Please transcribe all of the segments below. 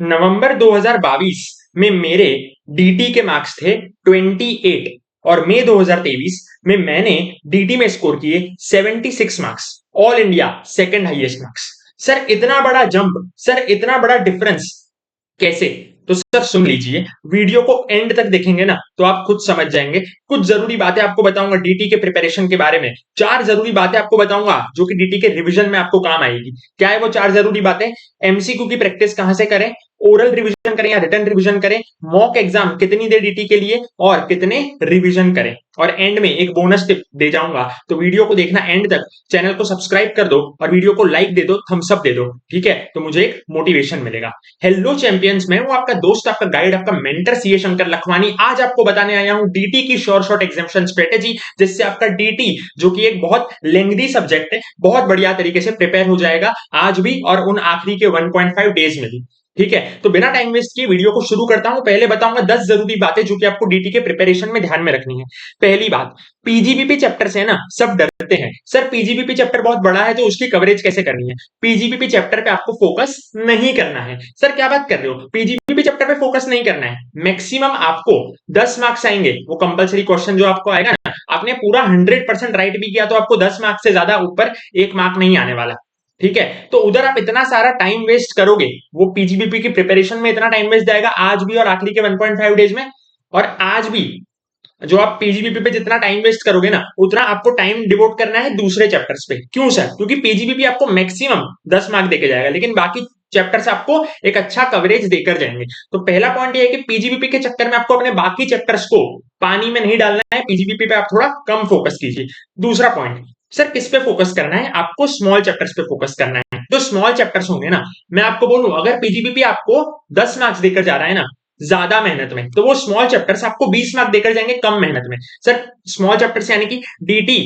नवंबर 2022 में मेरे डीटी के मार्क्स थे 28 और मई 2023 में मैंने डीटी में स्कोर किए 76 marks, all India second highest marks. Sir इतना बड़ा जंप, सर इतना बड़ा डिफरेंस कैसे? तो सर सुन लीजिए, वीडियो को एंड तक देखेंगे ना तो आप खुद समझ जाएंगे। कुछ जरूरी बातें आपको बताऊंगा डीटी के प्रिपरेशन के बारे में। चार जरूरी बातें आपको बताऊंगा जो कि डीटी के रिवीजन में आपको काम आएगी। क्या है वो चार जरूरी बातें? एमसीक्यू की प्रैक्टिस कहां से करें, ओरल रिवीजन करें या रिटर्न रिवीजन करें, मॉक एग्जाम कितनी दे डीटी के लिए और कितने रिवीजन करें, और एंड में एक बोनस टिप दे जाऊंगा। तो वीडियो को देखना एंड तक, चैनल को सब्सक्राइब कर दो और वीडियो को लाइक दे दो, थम्स अप दे दो, ठीक है? तो मुझे एक मोटिवेशन मिलेगा। हेलो चैंपियंस, मैं हूं आपका दोस्त, आपका गाइड, आपका मेंटर सीए शंकर लखवानी। आज आपको बताने आया हूं डीटी की श्योर शॉट एग्जामिनेशन स्ट्रेटेजी, जिससे आपका डीटी, जो कि एक बहुत लेंथी सब्जेक्ट है, बहुत बढ़िया तरीके से प्रिपेयर हो जाएगा आज भी और उन आखिरी के 1.5 डेज में भी। ठीक है, तो बिना टाइम वेस्ट किए वीडियो को शुरू करता हूं। पहले बताऊंगा 10 जरूरी बातें जो कि आपको डीटी के प्रिपरेशन में ध्यान में रखनी है। पहली बात, पीजीबीपी चैप्टर से ना सब डरते हैं, सर पीजीबीपी चैप्टर बहुत बड़ा है तो उसकी कवरेज कैसे करनी है? पीजीबीपी चैप्टर पे आपको फोकस नहीं करना है। सर क्या बात कर रहे हो, पीजीबीपी चैप्टर पे फोकस नहीं करना है? मैक्सिमम आपको 10 मार्क्स आएंगे, वो कंपलसरी क्वेश्चन जो आपको आएगा ना, आपने पूरा 100% राइट भी किया तो आपको 10 मार्क्स से ज्यादा ऊपर एक मार्क नहीं आने वाला। ठीक है, तो उधर आप इतना सारा टाइम वेस्ट करोगे, वो पीजीबीपी की प्रिपरेशन में इतना टाइम वेस्ट जाएगा आज भी और आखिरी के 1.5 डेज में। और आज भी जो आप पीजीबीपी पे जितना टाइम वेस्ट करोगे ना, उतना आपको टाइम डिवोट करना है दूसरे चैप्टर्स पे। क्यों सर? क्योंकि पीजीबीपी आपको मैक्सिमम 10 मार्क देके जाएगा, लेकिन बाकी चैप्टर्स आपको एक अच्छा कवरेज देकर जाएंगे। तो पहला पॉइंट ये है कि पीजीबीपी के चक्कर में आपको अपने बाकी चैप्टर्स को पानी में नहीं डालना है, पीजीबीपी पे आप थोड़ा कम फोकस कीजिए। दूसरा पॉइंट, सर किस पे फोकस करना है? आपको स्मॉल चैप्टर्स पे फोकस करना है। जो स्मॉल चैप्टर्स होंगे ना, मैं आपको बोलूं, अगर पीजीबीपी आपको 10 मार्क्स देकर जा रहा है ना ज्यादा मेहनत में, तो वो स्मॉल चैप्टर्स आपको 20 मार्क देकर जाएंगे कम मेहनत में। सर स्मॉल चैप्टर्स यानी कि डीटी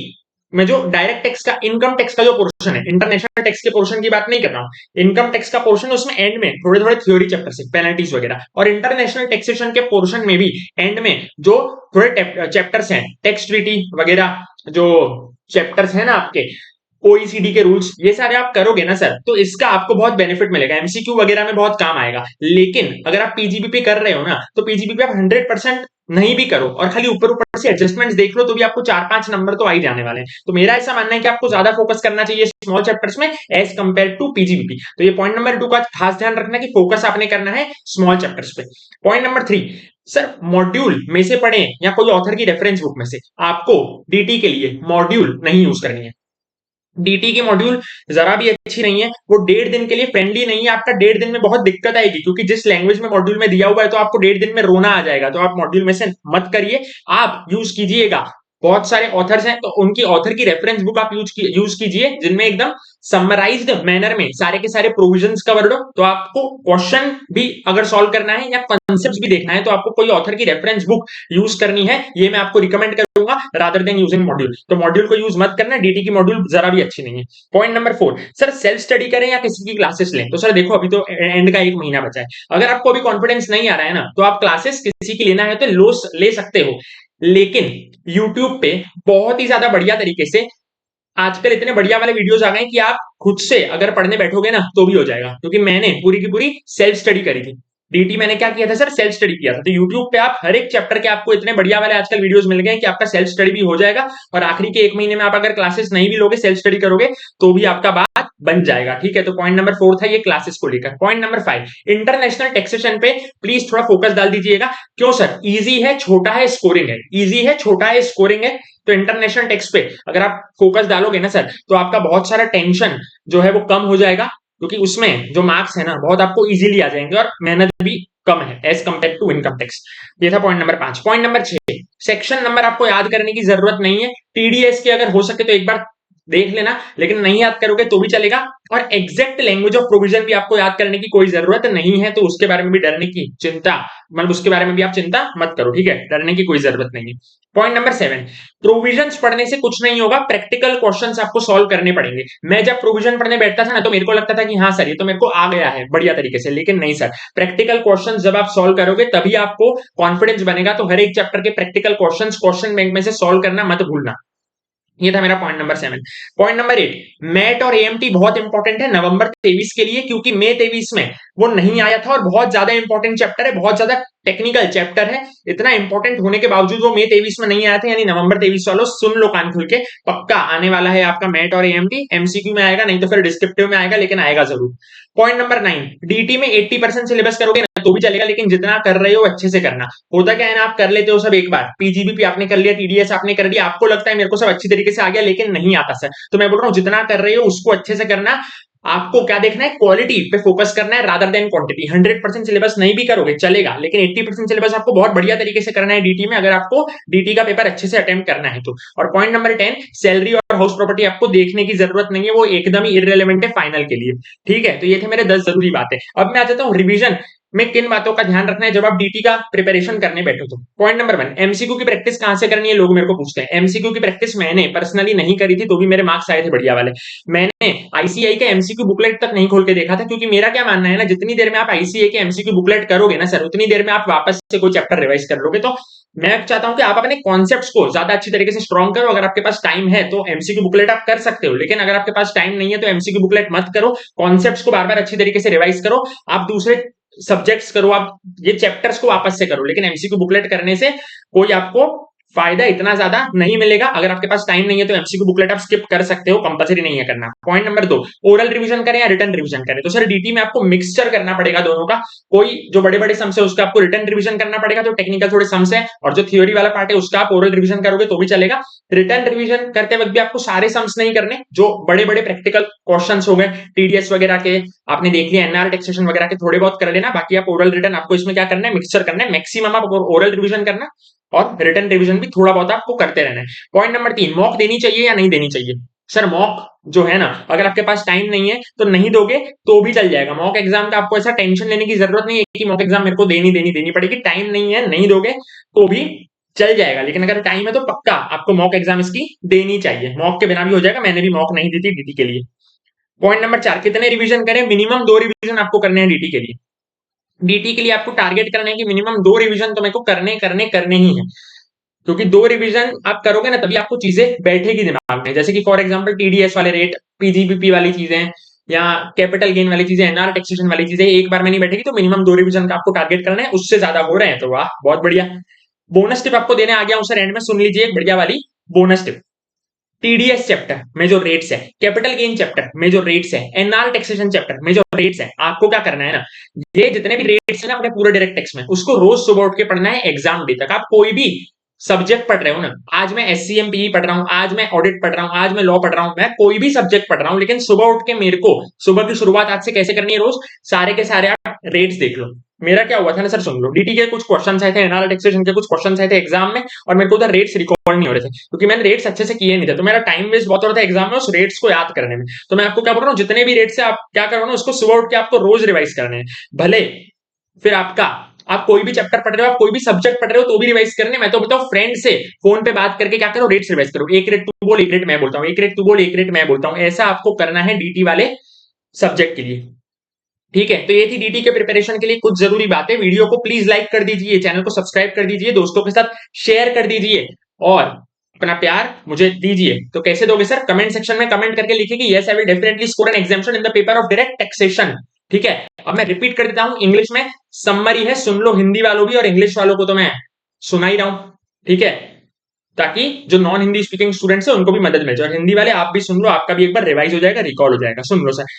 में जो डायरेक्ट टैक्स का, इनकम टैक्स का जो पोर्शन है, इंटरनेशनल टैक्स के पोर्शन की बात नहीं कर रहा हूं, इनकम टैक्स का पोर्शन उसमें एंड में थोड़े थोड़े थ्योरी चैप्टर्स है, पेनल्टीज वगैरह, और इंटरनेशनल टैक्सेशन के पोर्शन में भी एंड में जो थोड़े चैप्टर्स हैं, टैक्स ट्रीटी वगैरह, जो चैप्टर्स है ना आपके ओईसीडी के रूल्स, ये सारे आप करोगे ना सर, तो इसका आपको बहुत बेनिफिट मिलेगा, एमसीक्यू वगैरह में बहुत काम आएगा। लेकिन अगर आप पीजीबीपी कर रहे हो ना, तो पीजीबीपी आप 100% नहीं भी करो और खाली ऊपर ऊपर से एडजस्टमेंट्स देख लो, तो भी आपको 4-5 नंबर तो आ ही जाने वाले हैं। तो मेरा ऐसा मानना है कि आपको ज्यादा फोकस करना चाहिए स्मॉल चैप्टर्स में एज कंपेयर टू पीजीबीपी। तो ये पॉइंट नंबर 2 का खास ध्यान रखना कि फोकस आपने करना है स्मॉल चैप्टर्स पे। पॉइंट नंबर 3, सर मॉड्यूल में से पढ़े या कोई ऑथर की रेफरेंस बुक में से, आपको डीटी के लिए मॉड्यूल नहीं यूज करनी है। डीटी की मॉड्यूल जरा भी अच्छी नहीं है, वो 1.5 दिन के लिए फ्रेंडली नहीं है। आपका 1.5 दिन में बहुत दिक्कत आएगी, क्योंकि जिस लैंग्वेज में मॉड्यूल में दिया हुआ है तो आपको 1.5 दिन में रोना आ जाएगा। तो आप मॉड्यूल में से मत करिए, आप यूज कीजिएगा, बहुत सारे ऑथर्स हैं तो उनकी ऑथर की रेफरेंस बुक आप यूज कीजिए, जिनमें एकदम समराइज्ड मैनर में सारे के सारे प्रोविजंस कवर्ड हो। तो आपको क्वेश्चन भी अगर सॉल्व करना है या कॉन्सेप्ट्स भी देखना है, तो आपको कोई ऑथर की रेफरेंस बुक यूज करनी है, ये मैं आपको रिकमेंड करूंगा रादर देन यूजिंग मॉड्यूल। तो मॉड्यूल को यूज मत करना, डीटी की मॉड्यूल जरा भी अच्छी नहीं है। Point number 4, sir self study करें या किसी की क्लासेस लें? तो सर देखो, अभी तो एंड का 1 महीना बचा है, अगर आपको अभी कॉन्फिडेंस नहीं आ रहा है ना, तो आप क्लासेस किसी की लेना है तो ले सकते हो, लेकिन YouTube पे बहुत ही ज्यादा बढ़िया तरीके से आजकल इतने बढ़िया वाले वीडियोस आ गए कि आप खुद से अगर पढ़ने बैठोगे ना तो भी हो जाएगा, क्योंकि मैंने पूरी की पूरी सेल्फ स्टडी करी थी। डीटी मैंने क्या किया था सर, सेल्फ स्टडी किया था। तो यूट्यूब पे आप हर एक चैप्टर के आपको इतने बढ़िया वाले आजकल वीडियोस मिल गए कि आपका सेल्फ स्टडी भी हो जाएगा, और आखिरी के 1 महीने में आप अगर क्लासेस नहीं भी लोगे, सेल्फ स्टडी करोगे तो भी आपका बात बन जाएगा। ठीक है, तो पॉइंट नंबर 4 था ये क्लासेस को लेकर। पॉइंट नंबर 5, इंटरनेशनल टैक्सेशन पे प्लीज थोड़ा फोकस डाल दीजिएगा। क्यों सर? इजी है, छोटा है, स्कोरिंग है, इजी है, छोटा है, स्कोरिंग है। तो इंटरनेशनल टैक्स पे अगर आप फोकस डालोगे ना सर, तो आपका बहुत सारा टेंशन जो है वो कम हो जाएगा, क्योंकि उसमें जो मार्क्स है ना बहुत आपको इजीली आ जाएंगे और मेहनत भी कम है as compare to income tax. ये था point number 5। Point number 6, section number आपको याद करने की जरूरत नहीं है। टीडीएस के अगर हो सके तो एक बार देख लेना, लेकिन नहीं याद करोगे तो भी चलेगा। और एग्जैक्ट लैंग्वेज ऑफ प्रोविजन भी आपको याद करने की कोई जरूरत नहीं है, तो उसके बारे में भी डरने की चिंता, मतलब उसके बारे में भी आप चिंता मत करो। ठीक है, डरने की कोई जरूरत नहीं है। पॉइंट नंबर 7, प्रोविजंस पढ़ने से कुछ नहीं होगा, प्रैक्टिकल क्वेश्चंस आपको सॉल्व करने पड़ेंगे। मैं जब प्रोविजन पढ़ने बैठता था ना, तो मेरे को लगता था कि हाँ सर ये तो मेरे को आ गया है बढ़िया तरीके से, लेकिन नहीं सर, प्रैक्टिकल क्वेश्चंस जब आप सॉल्व करोगे तभी आपको कॉन्फिडेंस बनेगा। तो हर एक चैप्टर के प्रैक्टिकल क्वेश्चन बैंक में से सॉल्व करना मत भूलना। ये था मेरा point number 7। Point number 8, MAT और एएमटी बहुत इंपॉर्टेंट है नवंबर 23 के लिए, क्योंकि मई 23 में वो नहीं आया था और बहुत ज्यादा इंपॉर्टेंट चैप्टर है, बहुत ज्यादा टेक्निकल चैप्टर है। इतना इंपॉर्टेंट होने के बावजूद वो मई 23 में नहीं आया था, यानी नवंबर 23 वालों सुन लो कान खुल के, पक्का आने वाला है आपका मैट और एएमटी। एमसीक्यू में आएगा, नहीं तो फिर डिस्क्रिप्टिव में आएगा, लेकिन आएगा जरूर। पॉइंट नंबर 9, डीटी में 80% सिलेबस करोगे ना तो भी चलेगा, लेकिन जितना कर रहे हो अच्छे से करना। होता क्या है ना, आप कर लेते हो सब एक बार, पीजीबीपी आपने कर लिया, टीडीएस आपने कर लिया, आपको लगता है मेरे को सब अच्छी तरीके से आ गया, लेकिन नहीं आता सर। तो मैं बोल रहा हूं जितना कर रहे हो उसको अच्छे से करना। आपको क्या देखना है, क्वालिटी पे फोकस करना है रादर देन क्वांटिटी। 100% सिलेबस नहीं भी करोगे चलेगा, लेकिन 80% सिलेबस आपको बहुत बढ़िया तरीके से करना है डीटी में, अगर आपको डीटी का पेपर अच्छे से अटेम्प्ट करना है तो। और पॉइंट नंबर 10, सैलरी और हाउस प्रॉपर्टी आपको देखने की जरूरत नहीं है, वो एकदम ही इररिलेवेंट है फाइनल के लिए। ठीक है, तो ये थे मेरे 10 जरूरी बातें। अब मैं आ जाता हूँ रिवीजन में किन बातों का ध्यान रखना है जब आप डीटी का प्रिपरेशन करने बैठो तो। पॉइंट नंबर 1, एमसीक्यू की प्रैक्टिस कहां से करनी है, लोग मेरे को पूछते हैं। एमसीक्यू की प्रैक्टिस मैंने पर्सनली नहीं करी थी, तो भी मेरे मार्क्स आए थे बढ़िया वाले। मैंने आईसीआई के एमसीक्यू बुकलेट तक नहीं खोल के देखा था, क्योंकि मेरा क्या मानना है ना, जितनी देर में आप आईसीआई के एमसीक्यू बुकलेट करोगे ना सर, उतनी देर में आप वापस से कोई चैप्टर रिवाइज कर लोगे। तो मैं चाहता हूं कि आप अपने कॉन्सेप्ट्स को ज्यादा अच्छी तरीके से स्ट्रॉन्ग करो। अगर आपके पास टाइम है तो एमसीक्यू बुकलेट आप कर सकते हो, लेकिन अगर आपके पास टाइम नहीं है तो एमसीक्यू बुकलेट मत करो। कॉन्सेप्ट्स को बार बार अच्छी तरीके से रिवाइज करो। आप दूसरे सब्जेक्ट्स करो, आप ये चैप्टर्स को वापस से करो, लेकिन एमसीक्यू बुकलेट करने से कोई आपको फायदा इतना ज्यादा नहीं मिलेगा। अगर आपके पास टाइम नहीं है तो एमसीक्यू बुकलेट आप स्किप कर सकते हो, कंपलसरी नहीं है करना। पॉइंट नंबर 2, ओरल रिवीजन करें या रिटन रिवीजन करें, तो सर डीटी में आपको मिक्सचर करना पड़ेगा दोनों का। कोई जो बड़े बड़े सम्स है उसका आपको रिटन रिवीजन करना पड़ेगा, जो टेक्निकल थोड़े सम्स है, और जो थ्योरी वाला पार्ट है उसका आप ओरल रिवीजन करोगे तो भी चलेगा। रिटन रिवीजन करते वक्त भी आपको सारे सम्स नहीं करने, जो बड़े बड़े प्रैक्टिकल क्वेश्चंस हो गए टीडीएस वगैरह के, आपने देख लिया, एनआर टैक्सेशन वगैरह के थोड़े बहुत कर लेना। बाकी आप ओरल रिटन आपको इसमें क्या करना है, मिक्सचर करना है। मैक्सिमम आप ओरल रिवीजन करना और रिटन रिवीजन भी थोड़ा बहुत आपको करते रहना है। पॉइंट नंबर 3, मॉक देनी चाहिए या नहीं देनी चाहिए। सर मॉक जो है ना, अगर आपके पास टाइम नहीं है तो नहीं दोगे तो भी चल जाएगा। मॉक एग्जाम का आपको ऐसा टेंशन लेने की जरूरत नहीं है कि मॉक एग्जाम मेरे को देनी पड़ेगी। टाइम नहीं है, नहीं दोगे तो भी चल जाएगा, लेकिन अगर टाइम है तो पक्का आपको मॉक एग्जाम इसकी देनी चाहिए। मॉक के बिना भी हो जाएगा, मैंने भी मॉक नहीं दी थी डीटी के लिए। पॉइंट नंबर 4, कितने रिवीजन करें, मिनिमम 2 रिवीजन आपको करने हैं डीटी के लिए। डीटी के लिए आपको टारगेट करना है कि मिनिमम 2 रिवीजन तो मेरे को करने ही है, क्योंकि 2 रिवीजन आप करोगे ना तभी आपको चीजें बैठेगी दिमाग में। जैसे कि फॉर एग्जांपल टीडीएस वाले रेट, पीजीबीपी वाली चीजें, या कैपिटल गेन वाली चीजें, एनआर टैक्सेशन वाली चीजें एक बार में नहीं बैठेगी, तो मिनिमम 2 रिवीजन का आपको टारगेट करना है। उससे ज्यादा हो रहे हैं तो वाह, बहुत बढ़िया। बोनस टिप आपको देने आ गया हूं सर एंड में, सुन लीजिए एक बढ़िया वाली बोनस टिप। टीडीएस चैप्टर में जो रेट्स है, कैपिटल गेन चैप्टर में जो रेट्स है, एनआर टैक्सेशन चैप्टर में जो रेट्स है, आपको क्या करना है ना, ये जितने भी रेट्स है ना अपने पूरे डायरेक्ट टैक्स में, उसको रोज सुबह उठ के पढ़ना है एग्जाम डे तक। आप कोई भी सब्जेक्ट पढ़ रहे हो ना, आज मैं एससीएमपीई पढ़ रहा हूं, आज मैं ऑडिट पढ़ रहा हूं, आज मैं लॉ पढ़ रहा हूं, मैं कोई भी सब्जेक्ट पढ़ रहा हूं, लेकिन सुबह उठ के मेरे को सुबह की शुरुआत आज से कैसे करनी है, रोज सारे के सारे आप रेट्स देख लो। मेरा क्या हुआ था ना सर, सुन लो, डीटी के कुछ क्वेश्चन आए थे, एनआर टैक्सेशन के कुछ क्वेश्चन आए थे एग्जाम में, और मेरे को उधर रेट्स रिकॉर्ड नहीं हो रहे थे, क्योंकि मैंने रेट्स अच्छे से किए नहीं थे, तो मेरा टाइम वेस्ट बहुत हो रहा था एग्जाम में उस रेट्स को याद करने में। तो मैं आपको क्या बोल रहा हूँ, जितने भी रेट्स है आप क्या करो ना, उसको सुबह उठ के आपको रोज रिवाइज करने हैं। भले फिर आप कोई भी चैप्टर पढ़ रहे हो, आप कोई भी सब्जेक्ट पढ़ रहे हो तो भी रिवाइज करने। मैं तो बताऊं फ्रेंड से फोन पे बात करके क्या करो, रेट्स रिवाइज करो। एक रेट तू बोल, एक रेट मैं बोलता हूँ, एक रेट तू बोल, एक रेट मैं बोलता हूँ, ऐसा आपको करना है डीटी वाले सब्जेक्ट के लिए। ठीक है, तो ये थी डीटी के प्रिपरेशन के लिए कुछ जरूरी बातें। वीडियो को प्लीज लाइक कर दीजिए, चैनल को सब्सक्राइब कर दीजिए, दोस्तों के साथ शेयर कर दीजिए, और अपना प्यार मुझे दीजिए। तो कैसे दोगे सर, कमेंट सेक्शन में कमेंट करके लिखिए कि yes I will definitely score an examination in the paper of direct taxation. ठीक है, अब मैं रिपीट कर देता हूं, इंग्लिश में समरी है, सुन लो हिंदी वालों भी, और इंग्लिश वालों को तो मैं सुना ही रहा हूं। ठीक है, ताकि जो नॉन हिंदी स्पीकिंग स्टूडेंट्स है उनको भी मदद मिल जाए, और हिंदी वाले आप भी सुन लो, आपका भी एक बार रिवाइज हो जाएगा, रिकॉर्ड हो जाएगा। सुन लो sir,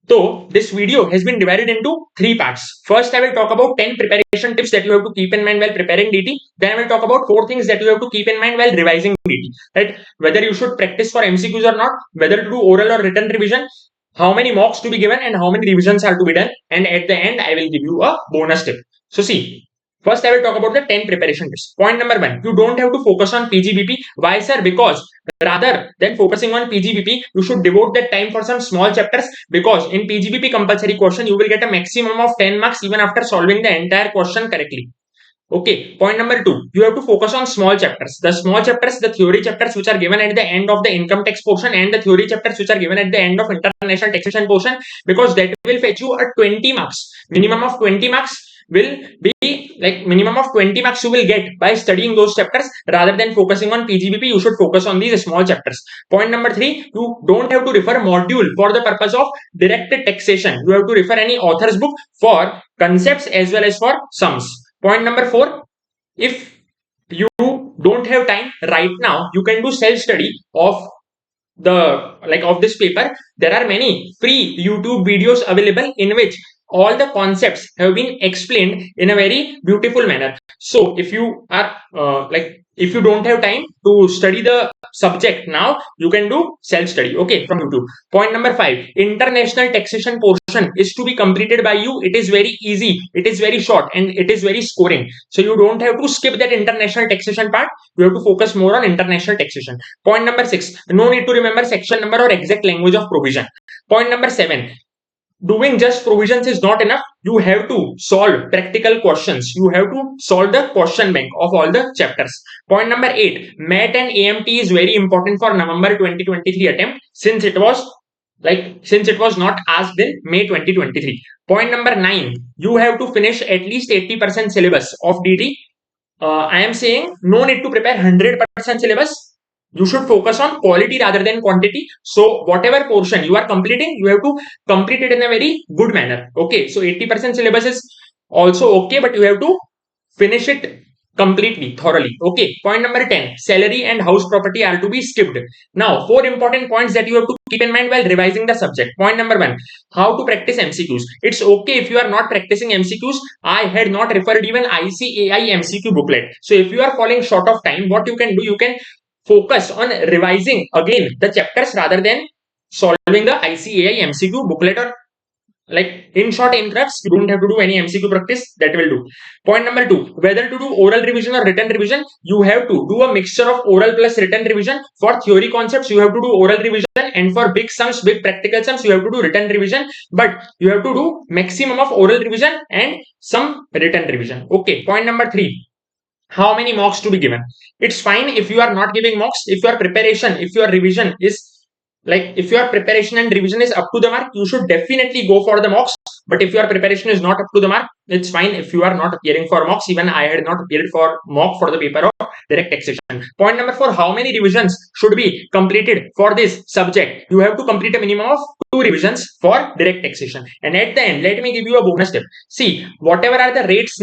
so this video has been divided into 3 parts. First, I will talk about 10 preparation tips that you have to keep in mind while preparing DT. Then I will talk about 4 things that you have to keep in mind while revising DT. Right? Whether you should practice for MCQs or not, whether to do oral or written revision, how many mocks to be given, and how many revisions are to be done. And at the end, I will give you a bonus tip. So see, first I will talk about the 10 preparation tips. Point number 1, you don't have to focus on PGBP. Why sir? Because rather than focusing on PGBP, you should devote that time for some small chapters, because in PGBP compulsory question, you will get a maximum of 10 marks even after solving the entire question correctly. Okay, point number 2, you have to focus on small chapters. The small chapters, the theory chapters which are given at the end of the income tax portion, and the theory chapters which are given at the end of international taxation portion, because that will fetch you a 20 marks, minimum of 20 marks. will be like minimum of 20 marks you will get by studying those chapters rather than focusing on PGBP. You should focus on these small chapters. Point number 3, you don't have to refer module for the purpose of direct taxation. You have to refer any author's book for concepts as well as for sums. Point number 4, if you don't have time right now, you can do self study of the of this paper. There are many free YouTube videos available in which all the concepts have been explained in a very beautiful manner. So if you are if you don't have time to study the subject now, you can do self study, okay, from YouTube. Point number 5, international taxation portion is to be completed by you. It is very easy, it is very short, and it is very scoring, so you don't have to skip that international taxation part. You have to focus more on international taxation. Point number 6, no need to remember section number or exact language of provision. Point number 7, doing just provisions is not enough. You have to solve practical questions. You have to solve the question bank of all the chapters. Point number 8, MAT and AMT is very important for November 2023 attempt, since it was not asked in May 2023. Point number 9, you have to finish at least 80% syllabus of DT. I am saying no need to prepare 100% syllabus. You should focus on quality rather than quantity. So whatever portion you are completing, you have to complete it in a very good manner. Okay, so 80% syllabus is also okay, but you have to finish it completely, thoroughly. Okay, point number 10, salary and house property are to be skipped. Now, 4 important points that you have to keep in mind while revising the subject. Point number 1, how to practice MCQs. It's okay if you are not practicing MCQs. I had not referred even ICAI MCQ booklet. So if you are falling short of time, what you can do, you can focus on revising again the chapters rather than solving the ICAI MCQ booklet, or in short interrupts. You don't have to do any MCQ practice, that will do. Point number 2, whether to do oral revision or written revision, you have to do a mixture of oral plus written revision. For theory concepts, you have to do oral revision, and for big sums, big practical sums, you have to do written revision, but you have to do maximum of oral revision and some written revision. Okay, point number 3, how many mocks to be given. It's fine if you are not giving mocks. If your preparation, if your revision is if your preparation and revision is up to the mark, you should definitely go for the mocks. But if your preparation is not up to the mark, it's fine if you are not appearing for mocks. Even I had not appeared for mock for the paper of direct taxation. Point number 4, how many revisions should be completed for this subject. You have to complete a minimum of 2 revisions for direct taxation. And at the end, let me give you a bonus tip. See, whatever are the rates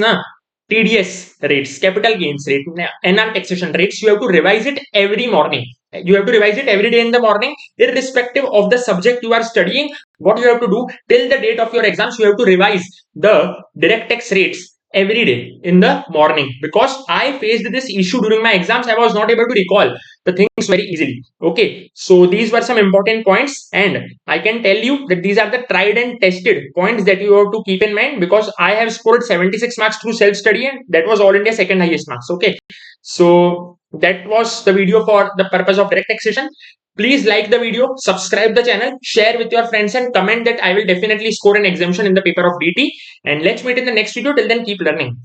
TDS rates, capital gains rate, NR taxation rates, you have to revise it every morning. You have to revise it every day in the morning, irrespective of the subject you are studying. What you have to do, till the date of your exams, you have to revise the direct tax rates every day in the morning. Because I faced this issue during my exams, I was not able to recall the things very easily. Okay, so these were some important points, and I can tell you that these are the tried and tested points that you have to keep in mind, because I have scored 76 marks through self study, and that was all India second highest marks. Okay, so that was the video for the purpose of direct taxation. Please like the video, subscribe the channel, share with your friends, and comment that I will definitely score an exemption in the paper of DT. And let's meet in the next video. Till then, keep learning.